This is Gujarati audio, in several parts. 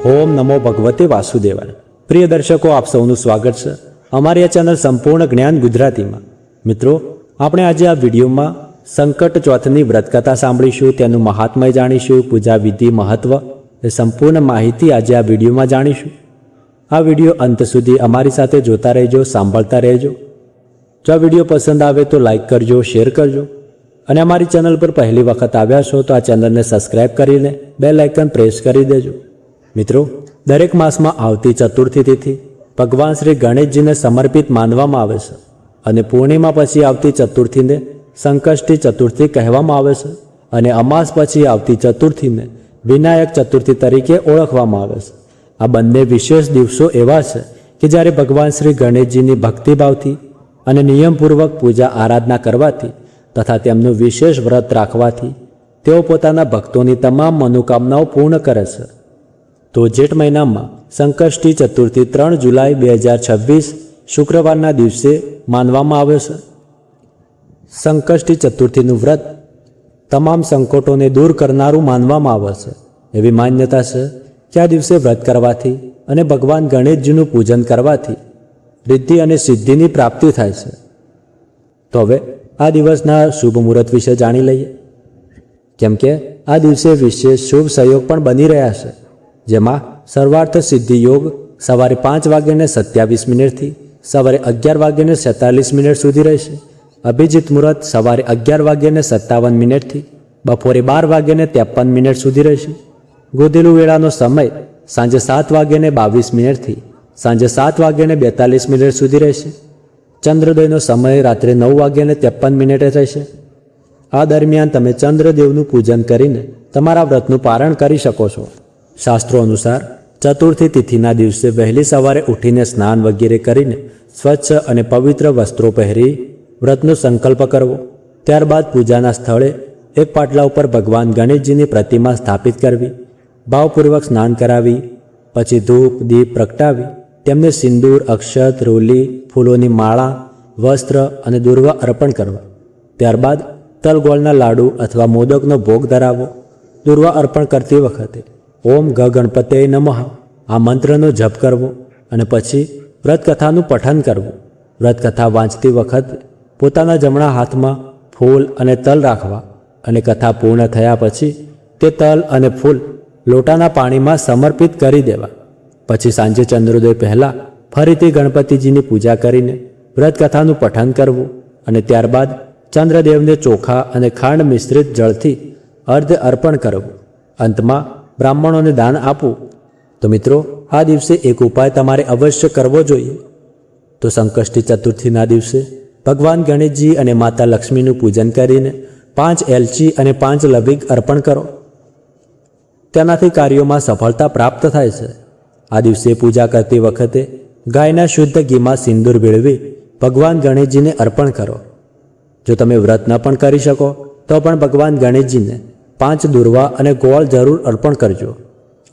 ઓમ નમો ભગવતે વાસુદેવાય। પ્રિય દર્શકો, આપ સૌનું સ્વાગત છે અમારી આ ચેનલ સંપૂર્ણ જ્ઞાન ગુજરાતીમાં। મિત્રો, આપણે આજે આ વિડીયોમાં સંકટ ચોથની વ્રતકથા સાંભળીશું, તેનું મહાત્મય જાણીશું, પૂજા વિધિ, મહત્વ એ સંપૂર્ણ માહિતી આજે આ વિડીયોમાં જાણીશું। આ વિડીયો અંત સુધી અમારી સાથે જોતા રહેજો, સાંભળતા રહેજો। જો આ વિડીયો પસંદ આવે તો લાઈક કરજો, શેર કરજો, અને અમારી ચેનલ પર પહેલી વખત આવ્યા છો તો આ ચેનલને સબસ્ક્રાઈબ કરીને બેલ આઇકન પ્રેસ કરી દેજો। મિત્રો, દરેક માસમાં આવતી ચતુર્થી તિથિ ભગવાન શ્રી ગણેશજીને સમર્પિત માનવામાં આવે છે, અને પૂર્ણિમા પછી આવતી ચતુર્થીને સંકષ્ટી ચતુર્થી કહેવામાં આવે છે, અને અમાસ પછી આવતી ચતુર્થીને વિનાયક ચતુર્થી તરીકે ઓળખવામાં આવે છે। આ બંને વિશેષ દિવસો એવા છે કે જ્યારે ભગવાન શ્રી ગણેશજીની ભક્તિભાવથી અને નિયમપૂર્વક પૂજા આરાધના કરવાથી તથા તેમનું વિશેષ વ્રત રાખવાથી તેઓ પોતાના ભક્તોની તમામ મનોકામનાઓ પૂર્ણ કરે છે। તો જેઠ મહિનામાં સંકષ્ટી ચતુર્થી 3 જુલાઈ 2026 શુક્રવારના દિવસે માનવામાં આવે છે। સંકષ્ટી ચતુર્થીનું વ્રત તમામ સંકટોને દૂર કરનારું માનવામાં આવે છે। એવી માન્યતા છે કે આ દિવસે વ્રત કરવાથી અને ભગવાન ગણેશજીનું પૂજન કરવાથી રિદ્ધિ અને સિદ્ધિની પ્રાપ્તિ થાય છે। તો હવે આ દિવસના શુભ મુહૂર્ત વિશે જાણી લઈએ, કેમ કે આ દિવસે વિશેષ શુભ સંયોગ પણ બની રહ્યા છે, જેમાં સર્વાર્થ સિદ્ધિ યોગ સવારે 5:27 થી સવારે 11:47 સુધી રહેશે। અભિજીત મુહૂર્ત સવારે 11:57 થી બપોરે 12:53 સુધી રહેશે। ગોધેલું વેળાનો સમય સાંજે 7:22 થી સાંજે 7:42 સુધી રહેશે। ચંદ્રોદયનો સમય રાત્રે 9:53 રહેશે। આ દરમિયાન તમે ચંદ્રદેવનું પૂજન કરીને તમારા વ્રતનું પારણ કરી શકો છો। શાસ્ત્રો અનુસાર ચતુર્થી તિથિના દિવસે વહેલી સવારે ઉઠીને સ્નાન વગેરે કરીને સ્વચ્છ અને પવિત્ર વસ્ત્રો પહેરી વ્રતનો સંકલ્પ કરવો। ત્યારબાદ પૂજાના સ્થળે એક પાટલા ઉપર ભગવાન ગણેશજીની પ્રતિમા સ્થાપિત કરવી, ભાવપૂર્વક સ્નાન કરાવી, પછી ધૂપ દીપ પ્રગટાવી તેમને સિંદૂર, અક્ષત, રોલી, ફૂલોની માળા, વસ્ત્ર અને દુર્વા અર્પણ કરવા। ત્યારબાદ તલગોળના લાડુ અથવા મોદકનો ભોગ ધરાવો। દુર્વા અર્પણ કરતી વખતે ઓમ ગ ગણપતે નમઃ આ મંત્રનો જપ કરવો, અને પછી વ્રતકથાનું પઠન કરવું। વ્રતકથા વાંચતી વખતે પોતાના જમણા હાથમાં ફૂલ અને તલ રાખવા, અને કથા પૂર્ણ થયા પછી તે તલ અને ફૂલ લોટાના પાણીમાં સમર્પિત કરી દેવા। પછી સાંજે ચંદ્રોદય પહેલાં ફરીથી ગણપતિજીની પૂજા કરીને વ્રતકથાનું પઠન કરવું, અને ત્યારબાદ ચંદ્રદેવને ચોખા અને ખાંડ મિશ્રિત જળથી અર્ધ અર્પણ કરવું। અંતમાં બ્રાહ્મણોને દાન આપવું। તો મિત્રો, આ દિવસે એક ઉપાય તમારે અવશ્ય કરવો જોઈએ। તો સંકષ્ટી ચતુર્થીના દિવસે ભગવાન ગણેશજી અને માતા લક્ષ્મીનું પૂજન કરીને 5 એલચી અને 5 લવિંગ અર્પણ કરો। તેનાથી કાર્યોમાં સફળતા પ્રાપ્ત થાય છે। આ દિવસે પૂજા કરતી વખતે ગાયના શુદ્ધ ઘીમાં સિંદૂર ભેળવી ભગવાન ગણેશજીને અર્પણ કરો। જો તમે વ્રત ન પણ કરી શકો તો પણ ભગવાન ગણેશજીને 5 દુર્વા અને ગોળ જરૂર અર્પણ કરજો।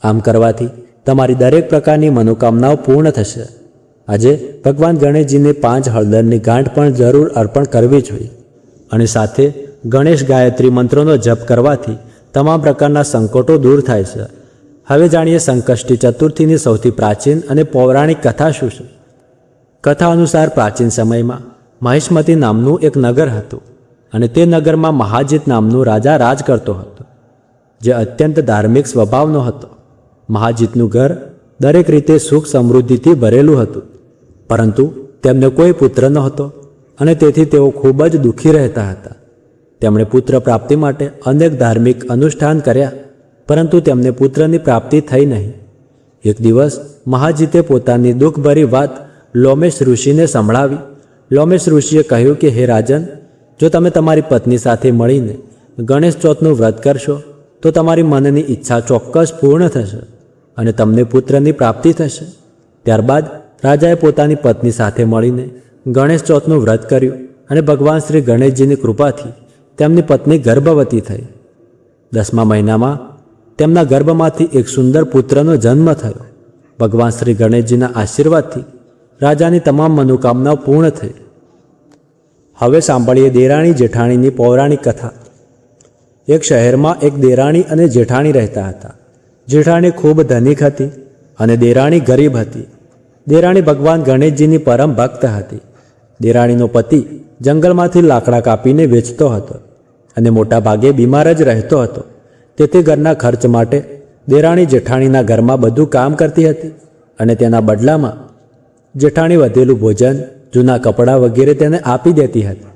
આમ કરવાથી તમારી દરેક પ્રકારની મનોકામનાઓ પૂર્ણ થશે। આજે ભગવાન ગણેશજીને 5 હળદરની ગાંઠ પણ જરૂર અર્પણ કરવી જોઈએ, અને સાથે ગણેશ ગાયત્રી મંત્રોનો જપ કરવાથી તમામ પ્રકારના સંકટો દૂર થાય છે। હવે જાણીએ સંકષ્ટી ચતુર્થીની સૌથી પ્રાચીન અને પૌરાણિક કથા શું છે। કથા અનુસાર પ્રાચીન સમયમાં મહિષ્મતી નામનું એક નગર હતું, અને તે નગરમાં મહાજીત નામનો રાજા રાજ કરતો હતો, જે અત્યંત ધાર્મિક સ્વભાવનો હતો। મહાજીતનું ઘર દરેક રીતે સુખ સમૃદ્ધિથી ભરેલું હતું, પરંતુ તેમને કોઈ પુત્ર નહોતો, અને તેથી તેઓ ખૂબ જ દુઃખી રહેતા હતા। તેમણે પુત્ર પ્રાપ્તિ માટે અનેક ધાર્મિક અનુષ્ઠાન કર્યા, પરંતુ તેમને પુત્રની પ્રાપ્તિ થઈ નહીં। એક દિવસ મહાજીતે પોતાની દુઃખભરી વાત લોમેશ ઋષિને સંભળાવી। લોમેશ ઋષિએ કહ્યું કે હે રાજન, જો તમે તમારી પત્ની સાથે મળીને ગણેશ ચોથનું વ્રત કરશો તો તમારી મનની ઈચ્છા ચોક્કસ પૂર્ણ થશે, અને તમને પુત્રની પ્રાપ્તિ થશે। ત્યારબાદ રાજાએ પોતાની પત્ની સાથે મળીને ગણેશ ચોથનું વ્રત કર્યું, અને ભગવાન શ્રી ગણેશજીની કૃપાથી તેમની પત્ની ગર્ભવતી થઈ। 10મા મહિનામાં તેમના ગર્ભમાંથી એક સુંદર પુત્રનો જન્મ થયો। ભગવાન શ્રી ગણેશજીના આશીર્વાદથી રાજાની તમામ મનોકામનાઓ પૂર્ણ થઈ। હવે સાંભળીએ દેરાણી જેઠાણીની પૌરાણિક કથા। એક શહેરમાં એક દેરાણી અને જેઠાણી રહેતા હતા। જેઠાણી ખૂબ ધનિક હતી અને દેરાણી ગરીબ હતી. દેરાણી ભગવાન ગણેશજીની પરમ ભક્ત હતી. દેરાણીનો પતિ જંગલમાંથી લાકડા કાપીને વેચતો હતો અને મોટા ભાગે બીમાર જ રહેતો હતો. તેથી ઘરના ખર્ચ માટે દેરાણી જેઠાણીના ઘરમાં બધું કામ કરતી હતી અને તેના બદલામાં જેઠાણી વધેલું ભોજન, જૂના કપડાં વગેરે તેને આપી દેતી હતી.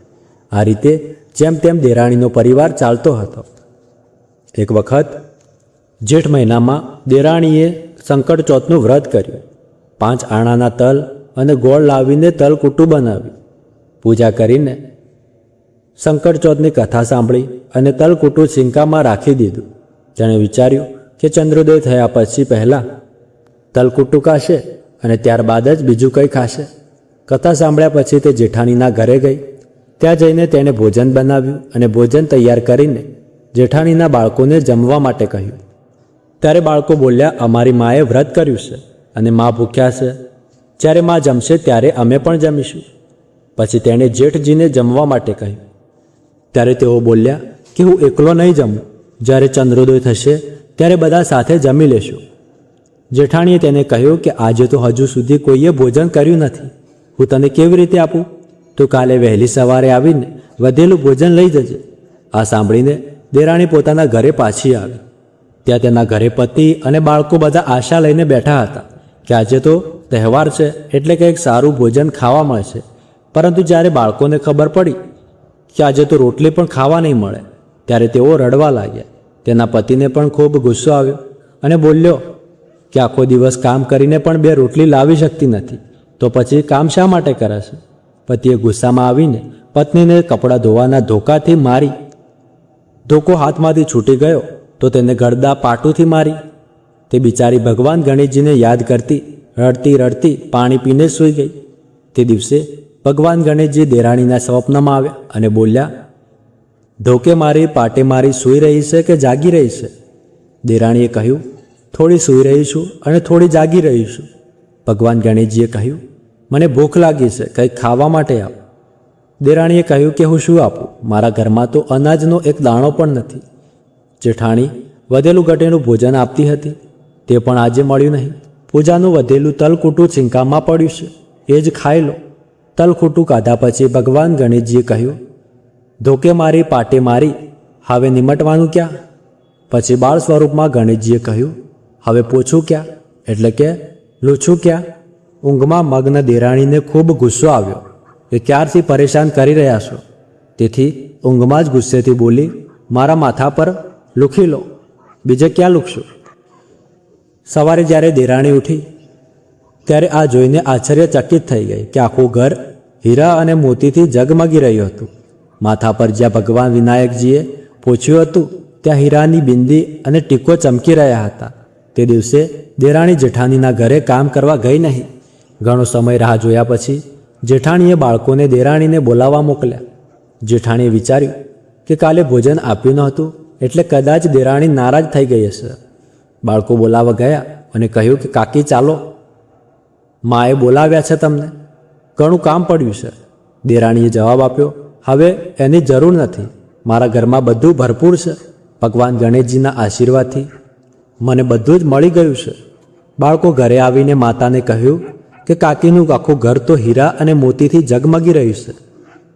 આ રીતે જેમ તેમ દેરાણીનો પરિવાર ચાલતો હતો. એક વખત જેઠ મહિનામાં દેરાણીએ સંકટ ચોથનું વ્રત કર્યું. 5 આણાના તલ અને ગોળ લાવીને તલકૂટું બનાવ્યું. પૂજા કરીને સંકટ ચોથની કથા સાંભળી અને તલકૂટું સિંકામાં રાખી દીધું. તેણે વિચાર્યું કે ચંદ્રોદય થયા પછી પહેલાં તલકૂટું ખાશે અને ત્યારબાદ જ બીજું કંઈ ખાશે. કથા સાંભળ્યા પછી તે જેઠાણીના ઘરે ગઈ. ત્યાં જઈને તેણે ભોજન બનાવ્યું અને ભોજન તૈયાર કરીને જેઠાણીના બાળકોને જમવા માટે કહ્યું. ત્યારે બાળકો બોલ્યા, અમારી માએ વ્રત કર્યું છે અને મા ભૂખ્યા છે. જ્યારે મા જમશે ત્યારે અમે પણ જમીશું. પછી તેણે જેઠજીને જમવા માટે કહ્યું. ત્યારે તેઓ બોલ્યા કે હું એકલો નહીં જમું. જ્યારે ચંદ્રોદય થશે ત્યારે બધા સાથે જમી લેશું. જેઠાણીએ તેને કહ્યું કે આજે તો હજુ સુધી કોઈએ ભોજન કર્યું નથી. હું તને કેવી રીતે આપું? તું કાલે વહેલી સવારે આવીને વધેલું ભોજન લઈ જજે. આ સાંભળીને દેરાણી પોતાના ઘરે પાછી આવી. ત્યાં તેના ઘરે પતિ અને બાળકો બધા આશા લઈને બેઠા હતા કે આજે તો તહેવાર છે એટલે કંઈક સારું ભોજન ખાવા મળશે. પરંતુ જ્યારે બાળકોને ખબર પડી કે આજે તો રોટલી પણ ખાવા નહીં મળે ત્યારે તેઓ રડવા લાગ્યા. તેના પતિને પણ ખૂબ ગુસ્સો આવ્યો અને બોલ્યો કે આખો દિવસ કામ કરીને પણ 2 રોટલી લાવી શકતી નથી તો પછી કામ શા માટે કરે છે? પતિએ ગુસ્સામાં આવીને પત્નીને કપડાં ધોવાના ધોકાથી મારી. ધોકો હાથમાંથી છૂટી ગયો તો તેને ગળદા પાટુથી મારી. તે બિચારી ભગવાન ગણેશજીને યાદ કરતી રડતી રડતી પાણી પીને સૂઈ ગઈ. તે દિવસે ભગવાન ગણેશજી દેરાણીના સ્વપ્નમાં આવ્યા અને બોલ્યા, ધોકે મારી પાટે મારી સૂઈ રહી છે કે જાગી રહી છે? દેરાણીએ કહ્યું, થોડી સૂઈ રહી છું અને થોડી જાગી રહી છું. ભગવાન ગણેશજીએ કહ્યું, મને ભૂખ લાગી છે, કંઈક ખાવા માટે આપ. દેરાણીએ કહ્યું કે હું શું આપું? મારા ઘરમાં તો અનાજનો એક દાણો પણ નથી. જેઠાણી વધેલું ઘટેલું ભોજન આપતી હતી તે પણ આજે મળ્યું નહીં. પૂજાનું વધેલું તલકૂટું સિંકામાં પડ્યું છે, એ જ ખાઈ લો. તલકૂટું ખાધા પછી ભગવાન ગણેશજીએ કહ્યું, ધોકે મારી પાટે મારી, હવે નિમટવાનું ક્યાં? પછી બાળ સ્વરૂપમાં ગણેશજીએ કહ્યું, હવે પોછું ક્યાં? એટલે કે લૂછું ક્યાં? ઊંઘમાં મગ્ન દેરાણીને ખૂબ ગુસ્સો આવ્યો કે ક્યારથી પરેશાન કરી રહ્યા છો. તેથી ઊંઘમાં જ ગુસ્સેથી બોલી, મારા માથા પર લૂખી લો, બીજે ક્યાં લૂખશું? સવારે જ્યારે દેરાણી ઉઠી ત્યારે આ જોઈને આશ્ચર્યચકિત થઈ ગઈ કે આખું ઘર હીરા અને મોતીથી ઝગમગી રહ્યું હતું. માથા પર જ્યાં ભગવાન વિનાયકજીએ પોછ્યું હતું ત્યાં હીરાની બિંદી અને ટીકો ચમકી રહ્યા હતા. તે દિવસે દેરાણી જેઠાણીના ઘરે કામ કરવા ગઈ નહીં. ઘણો સમય રાહ જોયા પછી જેઠાણીએ બાળકોને દેરાણીને બોલાવવા મોકલ્યા. જેઠાણીએ વિચાર્યું કે કાલે ભોજન આપ્યું ન હતું એટલે કદાચ દેરાણી નારાજ થઈ ગઈ હશે. બાળકો બોલાવવા ગયા અને કહ્યું કે કાકી ચાલો, માએ બોલાવ્યા છે તમને, ઘણું કામ પડ્યું છે. દેરાણીએ જવાબ આપ્યો, હવે એની જરૂર નથી, મારા ઘરમાં બધું ભરપૂર છે. ભગવાન ગણેશજીના આશીર્વાદથી મને બધું જ મળી ગયું છે. બાળકો ઘરે આવીને માતાને કહ્યું કે કાકીનું આખું ઘર તો હીરા અને મોતીથી ઝગમગી રહ્યું છે.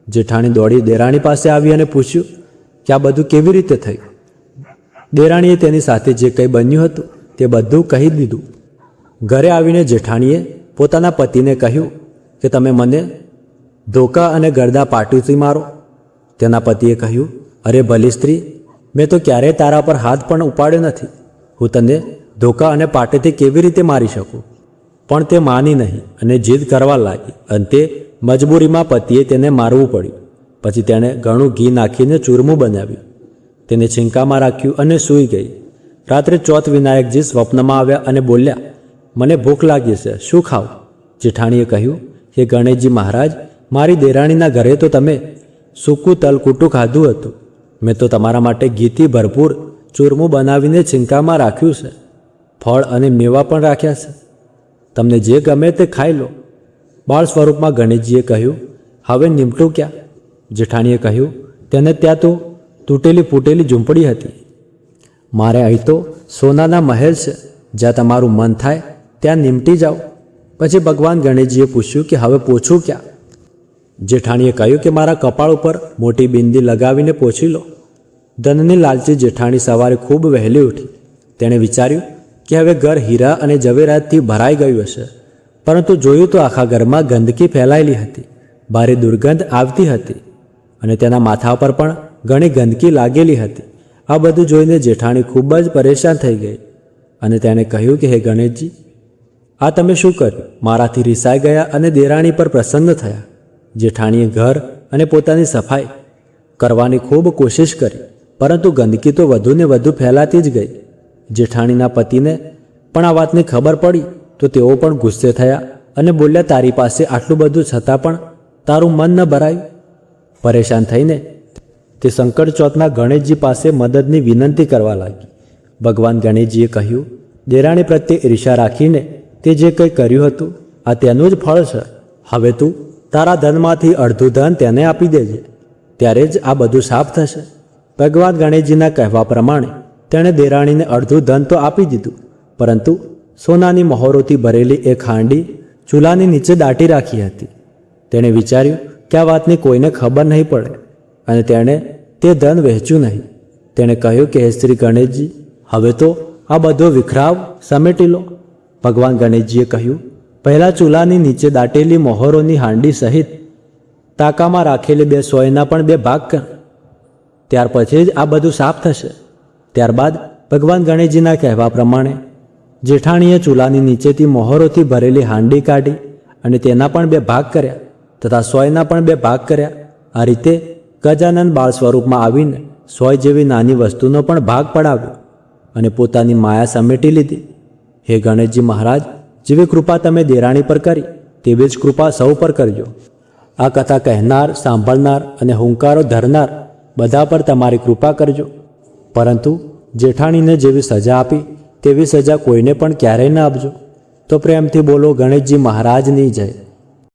જેઠાણી દોડી દેરાણી પાસે આવી અને પૂછ્યું કે આ બધું કેવી રીતે થયું? દેરાણીએ તેની સાથે જે કંઈ બન્યું હતું તે બધું કહી દીધું. ઘરે આવીને જેઠાણીએ પોતાના પતિને કહ્યું કે તમે મને ધોકા અને ગરદા પાટુથી મારો. તેના પતિએ કહ્યું, અરે ભલી સ્ત્રી, મેં તો ક્યારેય તારા પર હાથ પણ ઉપાડ્યો નથી. હું તને ધોકા અને પાટેથી કેવી રીતે મારી શકું? પણ તે માની નહીં અને જીદ કરવા લાગી. અંતે મજબૂરીમાં પતિએ તેને મારવું પડ્યું. પછી તેણે ઘણું ઘી નાખીને ચૂરમું બનાવ્યું, તેને છીંકામાં રાખ્યું અને સૂઈ ગઈ. રાત્રે ચોથ વિનાયકજી સ્વપ્નમાં આવ્યા અને બોલ્યા, મને ભૂખ લાગી છે, શું ખાવ? જેઠાણીએ કહ્યું કે ગણેશજી મહારાજ, મારી દેરાણીના ઘરે તો તમે સૂકું તલકૂટું ખાધું હતું. મેં તો તમારા માટે ઘીથી ભરપૂર ચૂરમું બનાવીને છીંકામાં રાખ્યું છે. ફળ અને મેવા પણ રાખ્યા છે. તમને જે ગમે તે ખાઈ લો. બાળ સ્વરૂપમાં ગણેશજીએ કહ્યું, હવે નિમટું ક્યાં? જેઠાણીએ કહ્યું, તેને ત્યાં તો તૂટેલી ફૂટેલી ઝૂંપડી હતી. મારે અહીં તો સોનાના મહેલ છે. જ્યાં તમારું મન થાય ત્યાં નિમટી જાઓ. પછી ભગવાન ગણેશજીએ પૂછ્યું કે હવે પોછું ક્યાં? જેઠાણીએ કહ્યું કે મારા કપાળ ઉપર મોટી બિંદી લગાવીને પોછી લો. ધનની લાલચી જેઠાણી સવારે ખૂબ વહેલી ઉઠી. તેણે વિચાર્યું કે હવે ઘર હીરા અને ઝવેરાતથી ભરાઈ ગયું હશે, પરંતુ જોયું તો આખા ઘરમાં ગંદકી ફેલાયેલી હતી. ભારે દુર્ગંધ આવતી હતી અને તેના માથા પર પણ ઘણી ગંદકી લાગેલી હતી. આ બધું જોઈને જેઠાણી ખૂબ જ પરેશાન થઈ ગઈ અને તેણે કહ્યું કે હે ગણેશજી, આ તમે શું કર્યું? મારાથી રિસાઈ ગયા અને દેરાણી પર પ્રસન્ન થયા. જેઠાણીએ ઘર અને પોતાની સફાઈ કરવાની ખૂબ કોશિશ કરી, પરંતુ ગંદકી તો વધુને વધુ ફેલાતી જ ગઈ. જેઠાણીના પતિને પણ આ વાતની ખબર પડી તો તેઓ પણ ગુસ્સે થયા અને બોલ્યા, તારી પાસે આટલું બધું છતાં પણ તારું મન ન ભરાયું? પરેશાન થઈને તે સંકટ ચોથના ગણેશજી પાસે મદદની વિનંતી કરવા લાગી. ભગવાન ગણેશજીએ કહ્યું, દેરાણી પ્રત્યે ઈર્ષા રાખીને તે જે કંઈ કર્યું હતું આ તેનું જ ફળ છે. હવે તું તારા ધનમાંથી અડધું ધન તેને આપી દેજે, ત્યારે જ આ બધું સાફ થશે. ભગવાન ગણેશજીના કહેવા પ્રમાણે તેણે દેરાણીને અડધું ધન તો આપી દીધું, પરંતુ સોનાની મહોરોથી ભરેલી એક હાંડી ચૂલાની નીચે દાટી રાખી હતી. તેણે વિચાર્યું કે આ વાતની કોઈને ખબર નહીં પડે અને તેણે તે ધન વહેંચ્યું નહીં. તેણે કહ્યું કે હે શ્રી ગણેશજી, હવે તો આ બધો વિખરાવ સમેટી લો. ભગવાન ગણેશજીએ કહ્યું, પહેલાં ચૂલાની નીચે દાટેલી મહોરોની હાંડી સહિત તાકામાં રાખેલી 2 સોયના પણ 2 ભાગ કર. ત્યાર પછી જ આ બધું સાફ થશે. ત્યારબાદ ભગવાન ગણેશજીના કહેવા પ્રમાણે જેઠાણીએ ચૂલાની નીચેથી મહોરોથી ભરેલી હાંડી કાઢી અને તેના પણ 2 ભાગ કર્યા તથા સોયના પણ 2 ભાગ કર્યા. આ રીતે ગજાનન બાળ સ્વરૂપમાં આવીને સોય જેવી નાની વસ્તુનો પણ ભાગ પડાવ્યો અને પોતાની માયા સમેટી લીધી. હે ગણેશજી મહારાજ, જેવી કૃપા તમે દેરાણી પર કરી તેવી જ કૃપા સૌ પર કરજો. આ કથા કહેનાર, સાંભળનાર અને હુંકારો ધરનાર બધા પર તમારી કૃપા કરજો. પરંતુ જેઠાણીને જેવી સજા આપી તેવી સજા કોઈને પણ ક્યારેય ન આપજો. તો પ્રેમથી બોલો ગણેશજી મહારાજની જય.